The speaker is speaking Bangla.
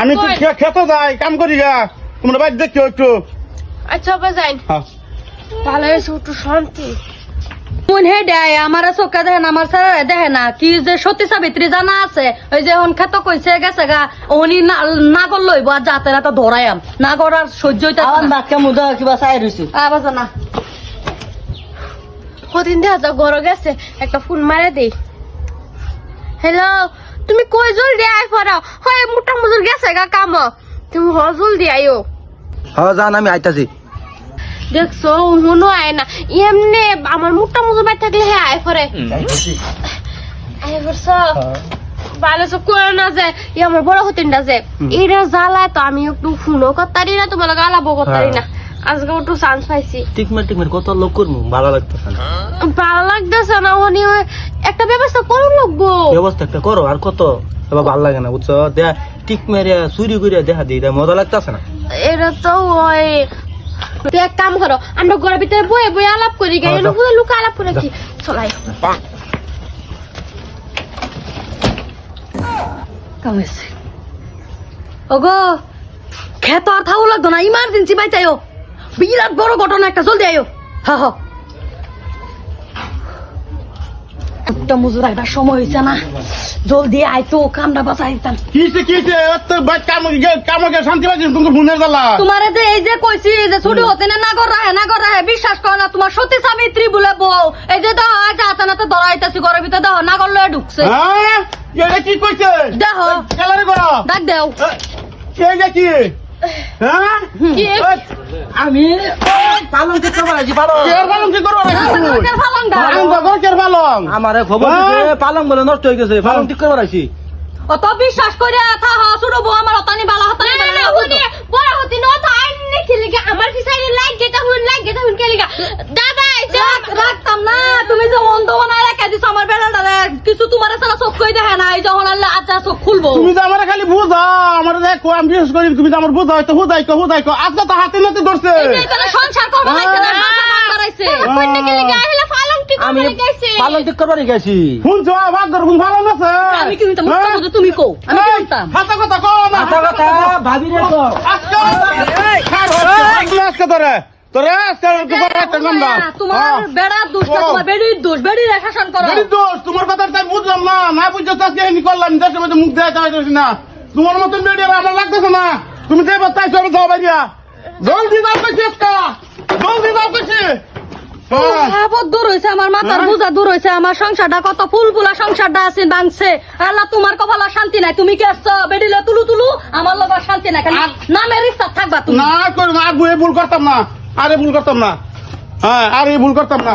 আমি তো খেতে যাই কাম করি গা তোমরা বাইর দেখো একটু আচ্ছা বাজাইন ভালো হয়েছে একটু শান্তি মন হে দেয় আমার চোখে দেখে না আমার স্যার দেখে না কি যে সতী সাবিত্রী জানা আছে ওই যে এখন খেত কইছে গেছে গা ওনি না কর লইব আর যাতে না তো ধরাইম না করার সহ্য হইতা আমার বাক্কা মুদা কিবা চাই রইছে আবার জানা কদিন দেখা যাও ঘর গেছে একটা ফোন মারে দেই হ্যালো তুমি কই জলদি আই পড়াও হয় মোটা মজুর গেছে গা কাম তুমি জলদি আইও হ্যাঁ জান আমি আইতাছি দেখছো মনে হয় না এমনি আমার মোটা মজুর বাই থাকলে হ্যাঁ আই পড়ে আই পড়ছো ভালো সব করে না যে আমার বড় হতেনটা যে এটা জ্বালায় তো আমি একটু ফোনও করতারি না তোমার গালাবো করতারি না আজকে একটু চান্স পাইছি টিকমার কত লোক করবো ভালো লাগতেছে না ভালো লাগতেছে না উনি একটা ব্যবস্থা করুন লাগবো ব্যবস্থা একটা করো আর কত এবার ভালো লাগে না বুঝছো দেয়া টিক মেরে চুরি করে দেখা দিই মজা লাগতেছে না এটা তো ওই এক কাম করো আমরা ঘরের ভিতরে বয়ে বয়ে আলাপ করি গাই পুরো লুকা আলাপ করে কি চলাই কামেছে ওগো খেত আর থাও লাগতো না ইমার্জেন্সি বাইতাইও বিরাট বড় ঘটনা একটা জলদি আইও হা হা একটা মজুর আইবার সময় হয়েছে না জলদি আইতো কামটা বাঁচাই দিতাম কিসে এত বাইর কামকে শান্তি পাইছি তুমি বুনের জ্বালা তোমারে যে এই যে কইছি যে ছুটি হতে না কর রাহে বিশ্বাস করো না তোমার সতী সাবিত্রী বলে বউ এই যে দাও আজ হাতানাতে ধরাইতাছি ঘরের ভিতরে দাও না করলে ঢুকছে হ্যাঁ এটা কি কইছে দেখো কালারে করো ডাক দেও এইটা কি হ্যাঁ আমি পালন করতে পারছি পালন পালন কি করবো কালকের ফালংটা পালং আমারে খবর দিছে পালং বলে নষ্ট হয়ে গেছে পালং ঠিক করে পারছি অত বিশ্বাস করে থা হ ছোট বউ আমার অতানি বালা হতানি বালা বড় হতি ন তো আইনে খেলে আমার পিছাইলে লাগ গেটা হুন খেলে দাদা আইছে রাখতাম না তুমি যে অন্ধ বানায় রেখে দিছো আমার বেড়াটা কিছু তোমার সারা চোখ কই দেখে না এই যখন আল্লাহ আচ্ছা চোখ খুলবো তুমি তো আমার খালি বুঝা আমার দেখো আমি বিশেষ করি তুমি তো আমার বুঝা হয়তো হুদাইকো আজকে তো হাতে নাতে ধরছে এই তো সংসার করবো লাইছে না সংসার করাইছে কইতে খেলে গাইলে ফালং কি আমি করে গেছে পালং ঠিক করে গেছি শুনছো ভাগ্যর কোন ভালো আছে আমি কিন্তু মুখটা বুঝে তুমি কও আমি বলতাম হাতে কথা কও না আচ্ছা কথা ভাবি রে তো আজকে তোরে আজকে একটা নাম্বার তোমার বেড়া দোষ তোমার বেড়ির দোষ বেড়ির শাসন করো দোষ তোমার কথা তাই বুঝলাম না বুঝছো আজকে এমনি করলাম দেশের মধ্যে মুখ দেখাতে হইতেছি না তোমার মতন বেরিয়ে আমার লাগতেছে না তুমি যে বাচ্চাইছো আমি যাও বাইরিয়া জলদি যাও কইছি একটা জলদি যাও কইছি আপদ দূর হয়েছে আমার মাথার বোঝা দূর হয়েছে আমার সংসারটা কত ফুলফুলা সংসারটা আছে ভাঙছে আল্লাহ তোমার কপালে শান্তি নাই তুমি কি আসছো বেডিলে তুলু আমার লগে শান্তি নাই খালি নামের ইচ্ছা থাকবা তুমি না করবো আর ভুল করতাম না আরে ভুল করতাম না হ্যাঁ আর এই ভুল করতাম না